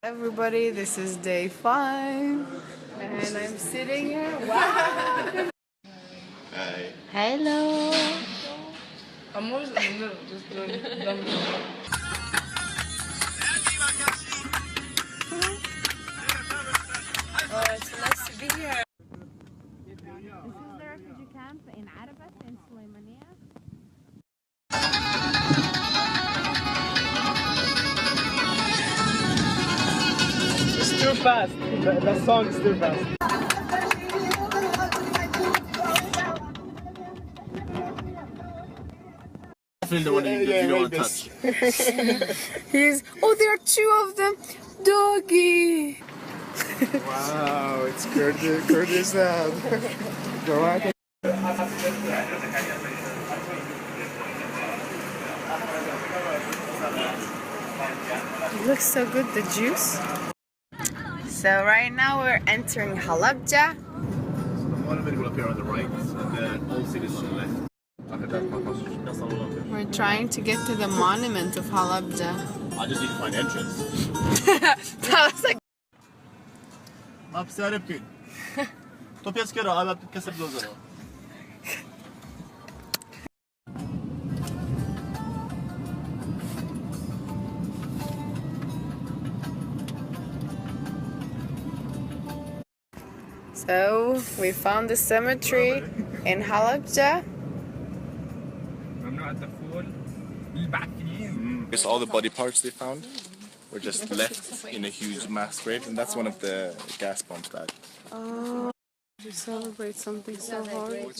Everybody, this is day 5 and I'm sitting here. Wow! Hi. Hello! I'm always in the middle, just doing dumb stuff. Oh, it's nice to be here. This is the refugee camp in Arabat in Sulaymaniyah. It's too fast. The song is too fast. Definitely the one that you don't want to touch. Oh, there are 2 of them! Doggy! Wow, it's Kurdistan. Go ahead. It looks so good, the juice. So right now we're entering Halabja. The monument will appear on the right, and then all cities on the left. We're trying to get to the monument of Halabja. I just need to find entrance. That was like... ما بسعر بكين. تو بيس كده أنا بكسب دوزر. So we found the cemetery in Halabja. Guess all the body parts they found were just left in a huge mass grave, and that's one of the gas bombs that. Oh, to celebrate something so hard.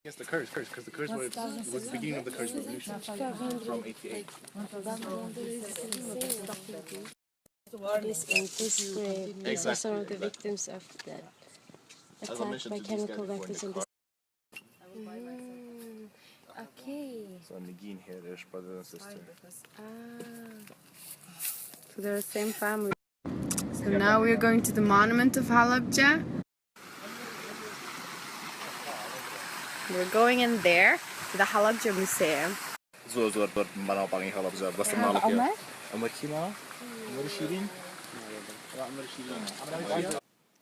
Yes, the Kurds, because the Kurds was the beginning of the Kurds revolution from 88. This in this grave, these are some of the victims of the attack by chemical weapons in the. Okay. So Nagin here, there's brother and sister. So they're the same family. So now we're going to the monument of Halabja. We're going in there to the Halabja Museum. زور مناطق pangi Halabja بس المالك يا عمر كيما عمر شيرين عمر شيرين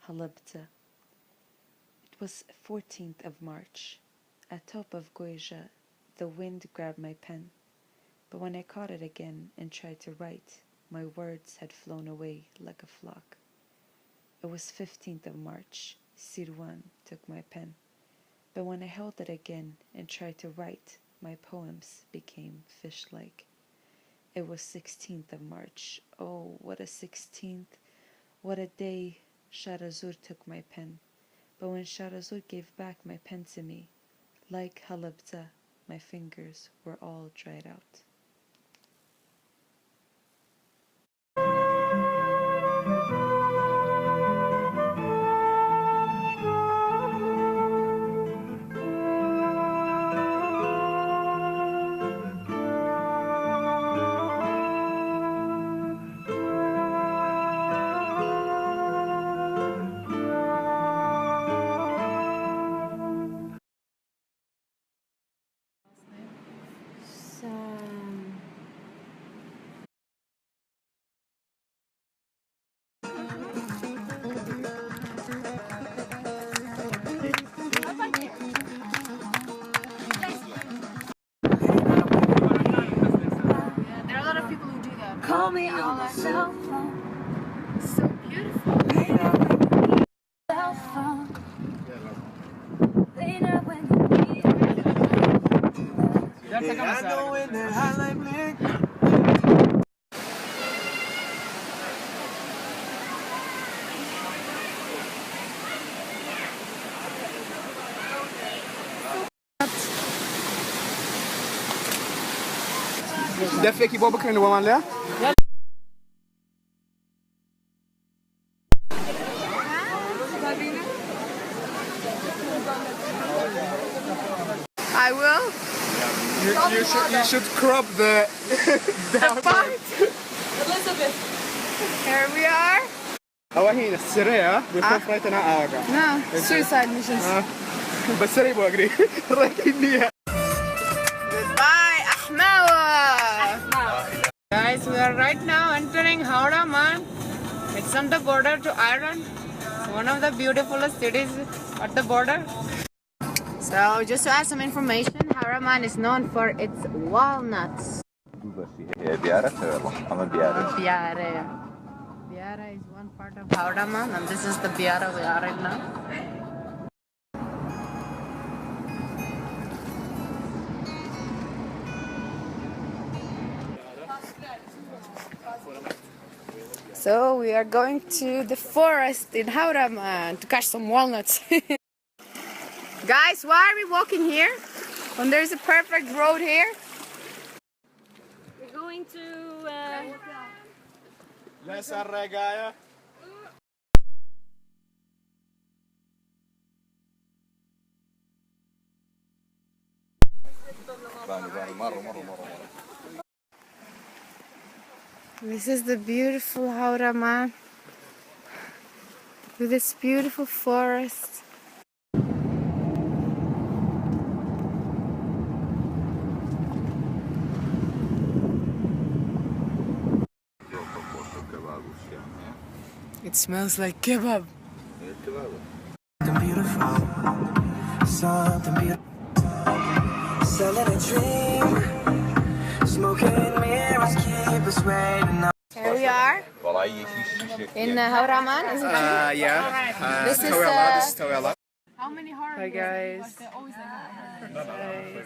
Halabja. It was 14th of March. At top of Goija, the wind grabbed my pen. But when I caught it again and tried to write, my words had flown away like a flock. It was 15th of March. Sirwan took my pen. But when I held it again and tried to write, my poems became fish-like. It was 16th of March. Oh, what a 16th. What a day. Sharazur took my pen. But when Sharazur gave back my pen to me, like Halabja, my fingers were all dried out. Call me on my cell phone. It's so beautiful. Cell phone. Later when you need دفيكي بابا كان ومان لا I will. You should crop the part. Elizabeth. Here we are. هو هنا السرية بيخاف رايتنا آوجا. No, suicide missions. بس سريع بوجري. رايتني. visiting Halabja. It's on the border to Iran. It's one of the beautifulest cities at the border. So just to add some information, Halabja is known for its walnuts. Biara Biara is one part of Halabja, and this is the Biara we are in now. So we are going to the forest in Halabja to catch some walnuts. Guys, why are we walking here when there's a perfect road here? We're going to This is the beautiful Halabja with this beautiful forest. It smells like kebab. Something beautiful. Selling a dream. Smoking mirrors keep us waiting. Here we are in Halabja, isn't it? Yeah. This is This is Tawela. how many horror Hi guys.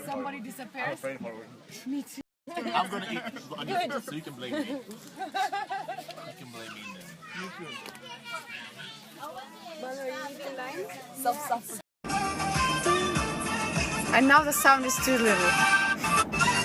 somebody disappears. I'm gonna eat onions, so you can blame me. You can blame me then. And now the sound is too little.